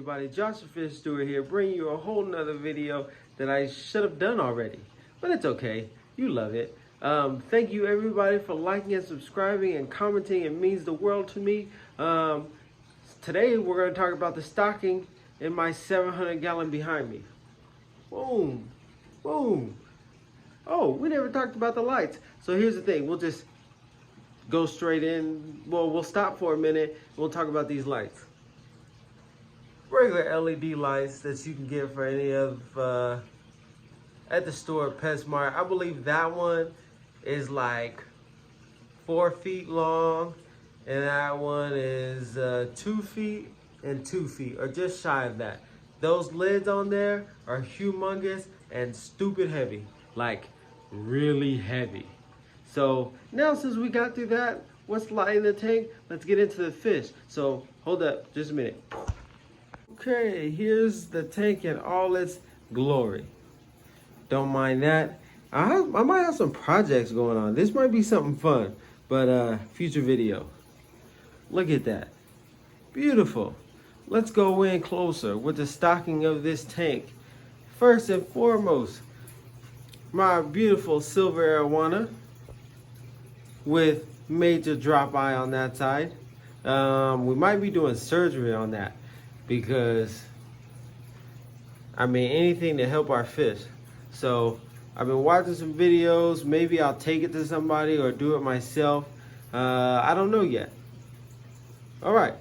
everybody, Josh the Fish Steward here, bringing you a whole nother video that I should have done already, but it's okay, you love it. Thank you everybody for liking and subscribing and commenting. It means the world to me. Today we're going to talk about the stocking in my 700-gallon behind me. Boom, boom. Oh, we never talked about the lights. So here's the thing, we'll just go straight in. Well, we'll stop for a minute and we'll talk about these lights. Regular LED lights that you can get for any of at the store, PetSmart. I believe that one is like 4 feet long, and that one is 2 feet and 2 feet, or just shy of that. Those lids on there are humongous and stupid heavy, like really heavy. So now, since we got through that, what's lighting the tank? Let's get into the fish. So hold up, just a minute. Okay, here's the tank in all its glory. Don't mind that. I might have some projects going on. This might be something fun, but future video. Look at that. Beautiful. Let's go in closer with the stocking of this tank. First and foremost, my beautiful silver Arowana with major drop eye on that side. We might be doing surgery on that, because I mean, anything to help our fish. So I've been watching some videos. Maybe I'll take it to somebody or do it myself. I don't know yet. All right,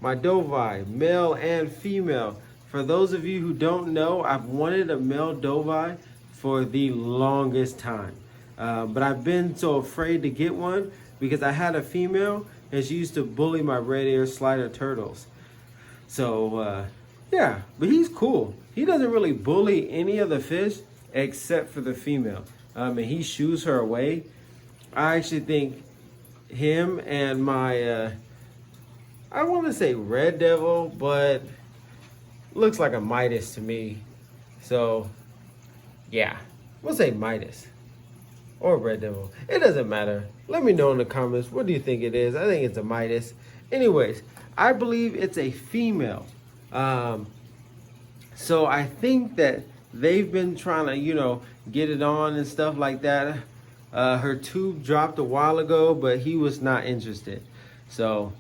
my doveye, male and female. For those of you who don't know, I've wanted a male doveye for the longest time, but I've been so afraid to get one because I had a female and she used to bully my red ear slider turtles. So yeah, but he's cool. He doesn't really bully any of the fish except for the female. And he shoos her away. I actually think him and my, I want to say red devil, but looks like a Midas to me. So yeah, we'll say Midas or red devil. It doesn't matter. Let me know in the comments, what do you think it is? I think it's a Midas. Anyways, I believe it's a female. So I think that they've been trying to, you know, get it on and stuff like that. Her tube dropped a while ago, but he was not interested. So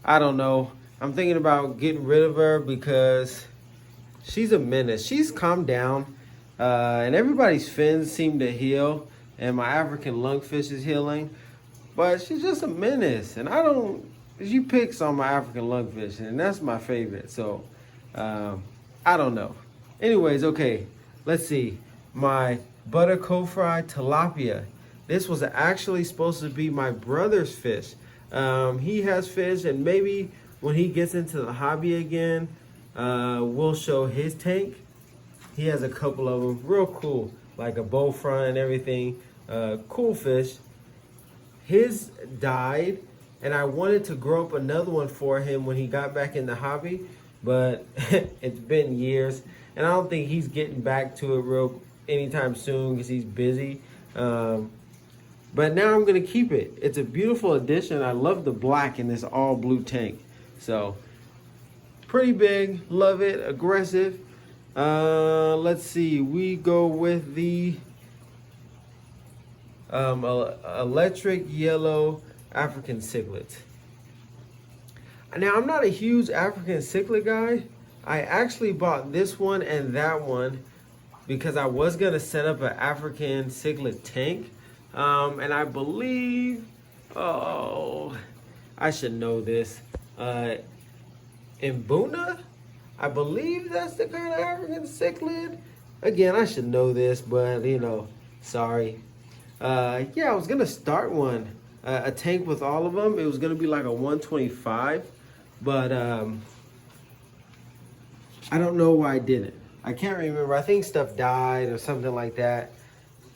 I don't know. I'm thinking about getting rid of her because she's a menace. She's calmed down, and everybody's fins seem to heal, and my African lungfish is healing, but she's just a menace. And I don't, she picks on my African lungfish, and that's my favorite. So I don't know. Anyways, okay, let's see. My butter co-fry tilapia. This was actually supposed to be my brother's fish. He has fish, and maybe when he gets into the hobby again, we'll show his tank. He has a couple of them, real cool, like a bow front and everything. Cool fish. His died, and I wanted to grow up another one for him when he got back in the hobby, but it's been years, and I don't think he's getting back to it anytime soon because he's busy. But now I'm gonna keep it. It's a beautiful addition. I love the black in this all blue tank. So pretty big, love it, aggressive. Let's see, we go with the electric yellow African cichlid. Now, I'm not a huge African cichlid guy. I actually bought this one and that one because I was gonna set up an African cichlid tank. And I believe, oh, I should know this. Mbuna? I believe that's the kind of African cichlid. Again, I should know this, but you know, sorry. Yeah, I was gonna start one, a tank with all of them. It was gonna be like a 125, but I don't know why I didn't. I can't remember. I think stuff died or something like that.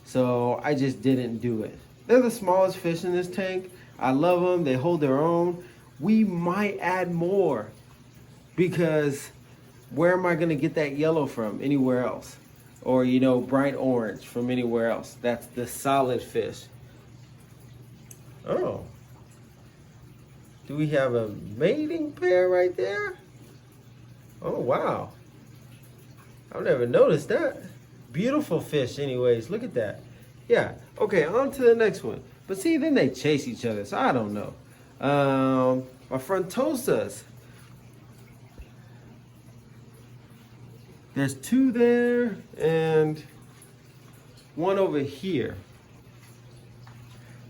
So I just didn't do it. They're the smallest fish in this tank. I love them. They hold their own. We might add more because where am I gonna get that yellow from? Anywhere else? Or, you know, bright orange from anywhere else. That's the solid fish. Oh. Do we have a mating pair right there? Oh, wow. I've never noticed that. Beautiful fish anyways. Look at that. Yeah. Okay, on to the next one. But see, then they chase each other, so I don't know. My frontosas. There's two there and one over here.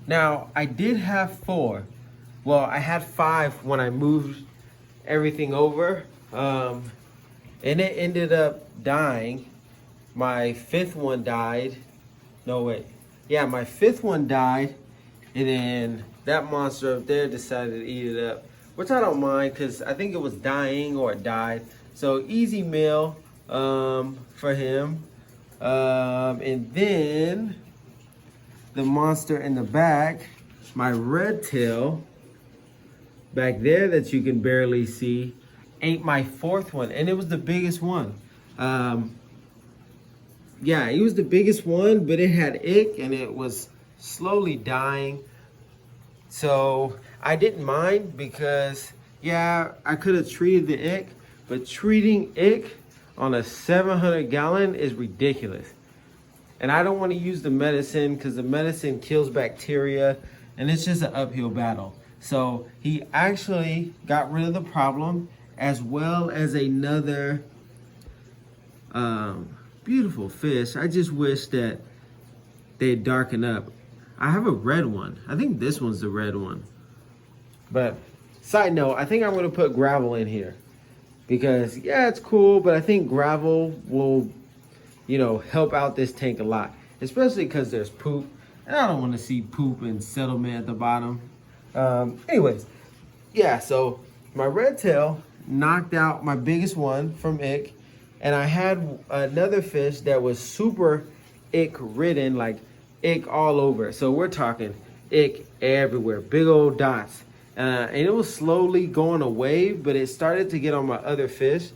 Now, I did have four. Well, I had five when I moved everything over. And it ended up dying. My fifth one died. No, wait. Yeah, my fifth one died. And then that monster up there decided to eat it up. Which I don't mind because I think it was dying or it died. So easy meal for him. And then the monster in the back, my red tail back there that you can barely see, ate my fourth one, and it was the biggest one. Yeah, it was the biggest one, but it had ick and it was slowly dying. So I didn't mind because, yeah, I could have treated the ick, but treating ick on a 700 gallon is ridiculous. And I don't want to use the medicine because the medicine kills bacteria and it's just an uphill battle. So he actually got rid of the problem as well as another beautiful fish. I just wish that they'd darken up. I have a red one. I think this one's the red one. But side note, I think I'm going to put gravel in here. Because, yeah, it's cool, but I think gravel will, you know, help out this tank a lot. Especially because there's poop. And I don't want to see poop and settlement at the bottom. Anyways, yeah, so my red tail knocked out my biggest one from ick. And I had another fish that was super ick ridden, like ick all over. So we're talking ick everywhere, big old dots. And it was slowly going away, but it started to get on my other fish,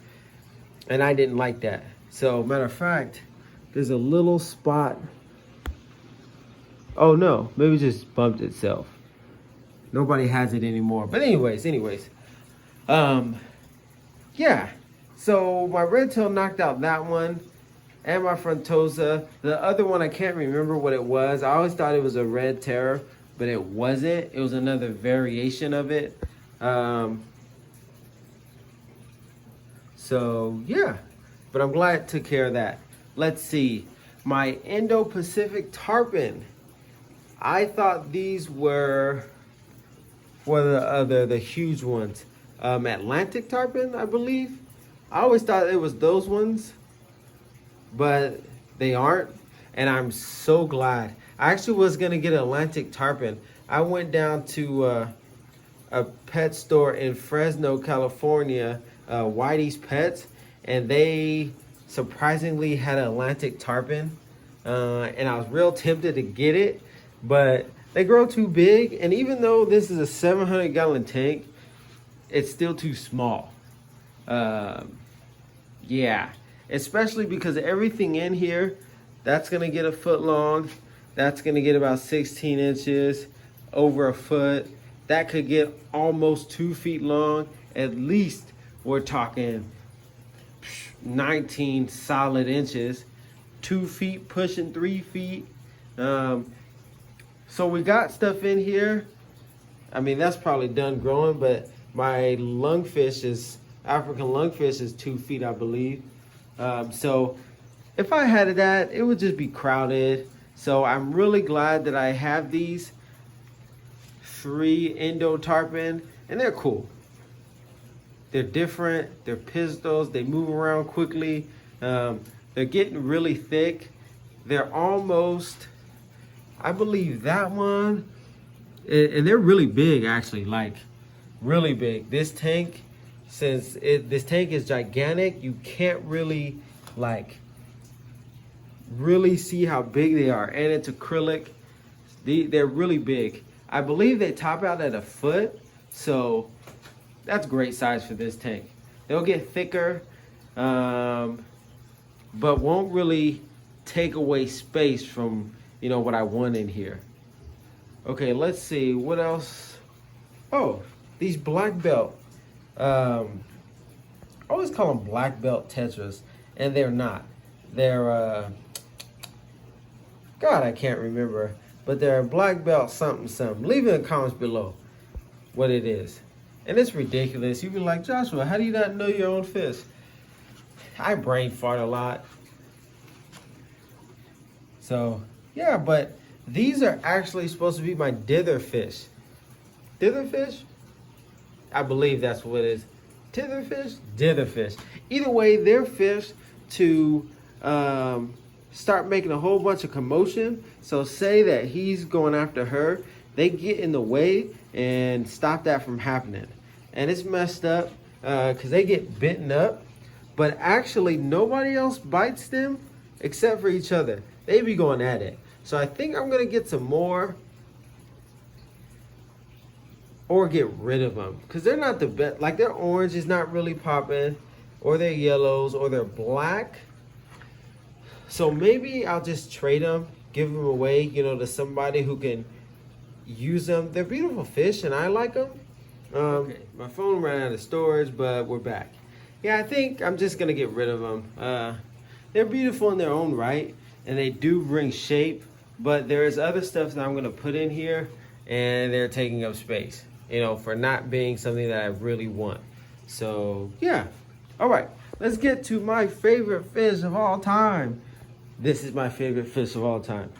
and I didn't like that. So, matter of fact, there's a little spot. Oh no, maybe it just bumped itself. Nobody has it anymore. But anyways, yeah. So my red tail knocked out that one, and my frontosa. The other one, I can't remember what it was. I always thought it was a red terror, but it wasn't. It was another variation of it. So yeah, but I'm glad it took care of that. Let's see, my Indo-Pacific tarpon. I thought these were the huge ones. Atlantic tarpon, I believe. I always thought it was those ones, but they aren't. And I'm so glad. I actually was gonna get Atlantic tarpon. I went down to a pet store in Fresno, California, Whitey's Pets, and they surprisingly had an Atlantic tarpon. And I was real tempted to get it, but they grow too big. And even though this is a 700 gallon tank, it's still too small. Yeah, especially because everything in here, that's gonna get a foot long. That's gonna get about 16 inches, over a foot. That could get almost 2 feet long. At least we're talking 19 solid inches, 2 feet pushing 3 feet. So we got stuff in here. I mean, that's probably done growing, but my African lungfish is 2 feet, I believe. So if I had that, it would just be crowded. So I'm really glad that I have these 3 Indo tarpon, and they're cool. They're different, they're pistols, they move around quickly. They're getting really thick. They're almost, I believe that one, and they're really big actually, like really big. This tank, since this tank is gigantic, you can't really really see how big they are, and it's acrylic. They're really big. I believe they top out at a foot, so that's great size for this tank. They'll get thicker, but won't really take away space from, you know, what I want in here. Okay, let's see what else. Oh, these black belt I always call them black belt tetras, and they're not. They're, God, I can't remember, but they're black belt something something. Leave it in the comments below what it is. And it's ridiculous. You'd be like, Joshua, how do you not know your own fish? I brain fart a lot. So, yeah, but these are actually supposed to be my dither fish. Dither fish? I believe that's what it is. Dither fish? Dither fish. Either way, they're fish to start making a whole bunch of commotion. So say that he's going after her, they get in the way and stop that from happening. And it's messed up because they get bitten up, but actually nobody else bites them except for each other. They be going at it. So I think I'm gonna get some more or get rid of them because they're not the best. Like their orange is not really popping, or their yellows, or their black. So maybe I'll just trade them, give them away, you know, to somebody who can use them. They're beautiful fish and I like them. Okay, my phone ran out of storage, but we're back. Yeah, I think I'm just gonna get rid of them. They're beautiful in their own right, and they do bring shape, but there is other stuff that I'm gonna put in here, and they're taking up space, you know, for not being something that I really want. So yeah, all right, let's get to my favorite fish of all time. This is my favorite fish of all time.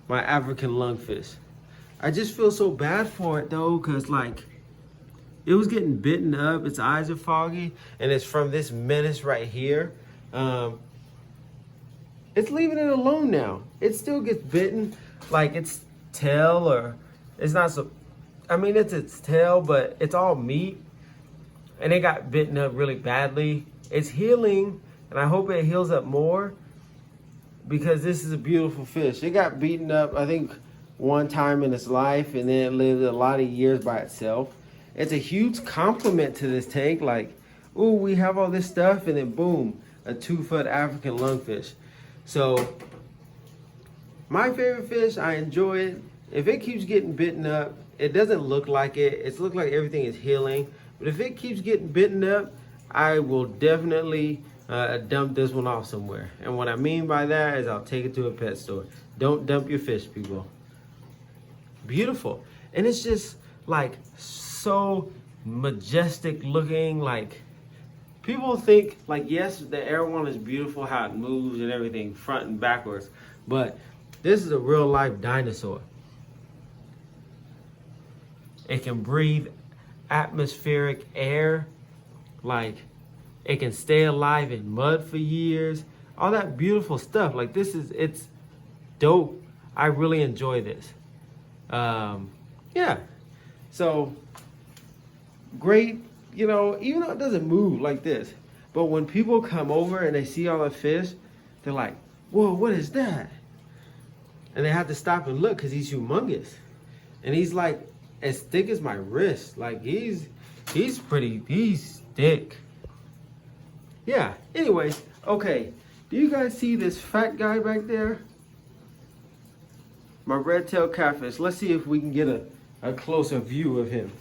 My African lungfish. I just feel so bad for it though, cause like, it was getting bitten up, its eyes are foggy, and it's from this menace right here. It's leaving it alone now. It still gets bitten, like its tail, or it's not so, I mean it's its tail, but it's all meat, and it got bitten up really badly. It's healing, and I hope it heals up more, because this is a beautiful fish. It got beaten up, I think, one time in its life, and then it lived a lot of years by itself. It's a huge compliment to this tank, like, ooh, we have all this stuff, and then boom, a 2-foot African lungfish. So, my favorite fish, I enjoy it. If it keeps getting bitten up, it doesn't look like it. It looks like everything is healing. But if it keeps getting bitten up, I will definitely dump this one off somewhere. And what I mean by that is I'll take it to a pet store. Don't dump your fish, people. Beautiful. And it's just like so majestic looking. Like people think like, yes, the Arowana is beautiful, how it moves and everything front and backwards, but this is a real life dinosaur. It can breathe atmospheric air, like it can stay alive in mud for years, all that beautiful stuff. Like it's dope. I really enjoy this. Yeah, so great, you know, even though it doesn't move like this, but when people come over and they see all the fish, they're like, whoa, what is that? And they have to stop and look because he's humongous. And he's like as thick as my wrist. Like he's thick. Yeah, anyways, okay. Do you guys see this fat guy back there? My red-tailed catfish. Let's see if we can get a closer view of him.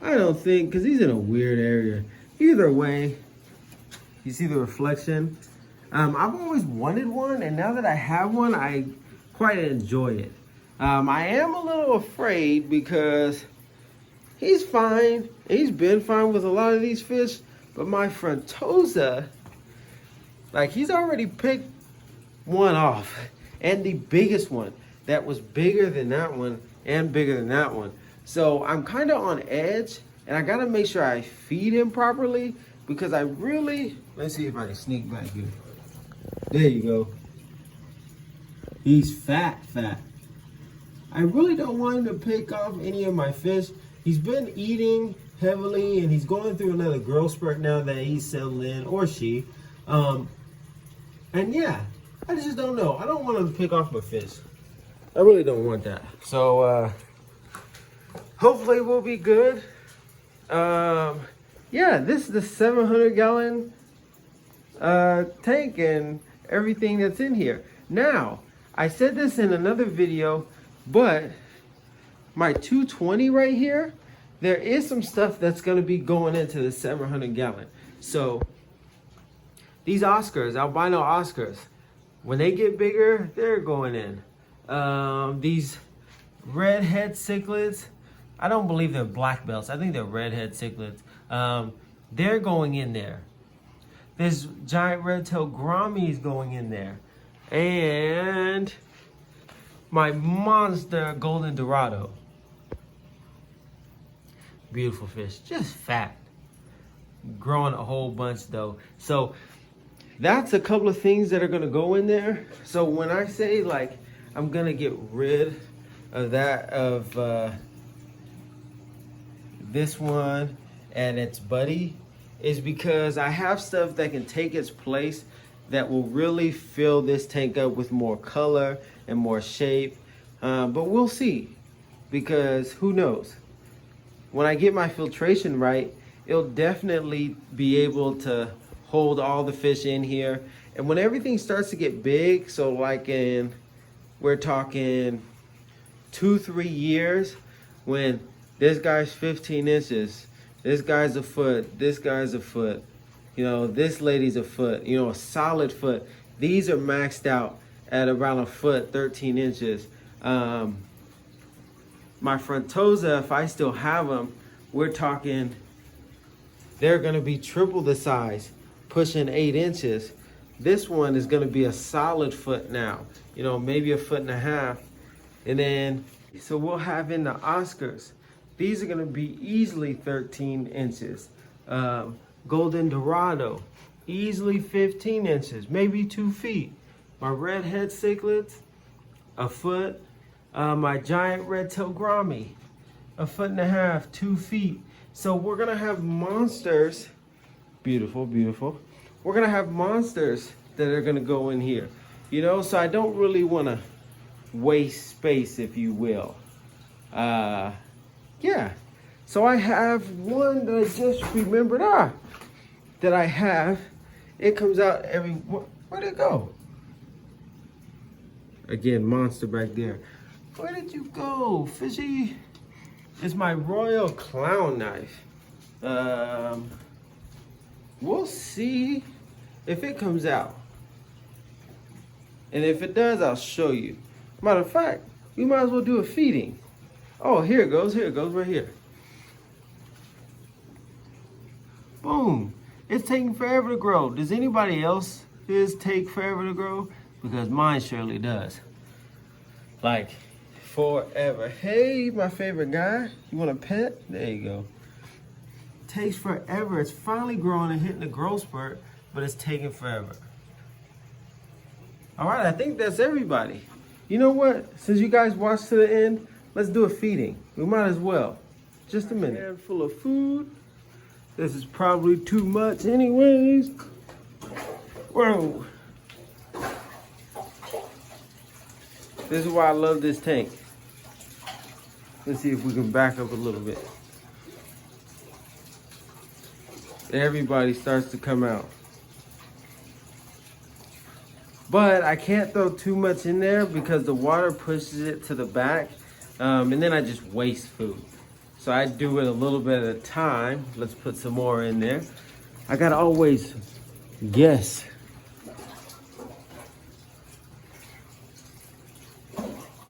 I don't think, because he's in a weird area. Either way, you see the reflection? I've always wanted one, and now that I have one, I quite enjoy it. I am a little afraid because he's fine. He's been fine with a lot of these fish, but my frontosa, like he's already picked one off, and the biggest one that was bigger than that one and bigger than that one. So I'm kind of on edge, and I gotta make sure I feed him properly because I really, let's see if I can sneak back here. There you go. He's fat. I really don't want him to pick off any of my fish. He's been eating heavily, and he's going through another growth spurt now that he's settled in, or she. And yeah, I just don't know. I don't want him to pick off my fish. I really don't want that. So hopefully we'll be good. Yeah, this is the 700-gallon tank and everything that's in here. Now, I said this in another video, but my 220 right here there is some stuff that's gonna be going into the 700 gallon. So these Oscars, albino Oscars, when they get bigger, they're going in. These redhead cichlids, I don't believe they're black belts. I think they're redhead cichlids. They're going in there. There's giant red-tailed grammies going in there. And my monster golden dorado. Beautiful fish, just fat. Growing a whole bunch though. So that's a couple of things that are gonna go in there. So when I say like, I'm gonna get rid of that, of this one and its buddy, is because I have stuff that can take its place that will really fill this tank up with more color and more shape. But we'll see, because who knows? When I get my filtration right, it'll definitely be able to hold all the fish in here. And when everything starts to get big, so like we're talking 2-3 years, when this guy's 15 inches, this guy's a foot, this guy's a foot, you know, this lady's a foot, you know, a solid foot. These are maxed out at around a foot, 13 inches. My frontosa, if I still have them, we're talking, they're gonna be triple the size, pushing 8 inches. This one is gonna be a solid foot now, you know, maybe a foot and a half. And then, so we'll have in the Oscars, these are gonna be easily 13 inches. Golden Dorado, easily 15 inches, maybe 2 feet. My redhead cichlids, a foot. My giant red-tailed grammy, a foot and a half, 2 feet. So we're gonna have monsters, beautiful, beautiful. We're gonna have monsters that are gonna go in here, you know, so I don't really wanna waste space, if you will. Yeah, so I have one that I just remembered, that I have. It comes out every, where'd it go? Again, monster back there. Where did you go, fishy? It's my royal clown knife. We'll see if it comes out. And if it does, I'll show you. Matter of fact, we might as well do a feeding. Oh, here it goes right here. Boom. It's taking forever to grow. Does anybody else take forever to grow? Because mine surely does. Like, forever. Hey, my favorite guy. You want a pet? There you go. Takes forever. It's finally growing and hitting the growth spurt, but it's taking forever. All right, I think that's everybody. You know what? Since you guys watched to the end, let's do a feeding. We might as well. Just a minute. Handful of food. This is probably too much anyways. Whoa. This is why I love this tank. Let's see if we can back up a little bit. Everybody starts to come out. But I can't throw too much in there because the water pushes it to the back. And then I just waste food. So I do it a little bit at a time. Let's put some more in there. I gotta always guess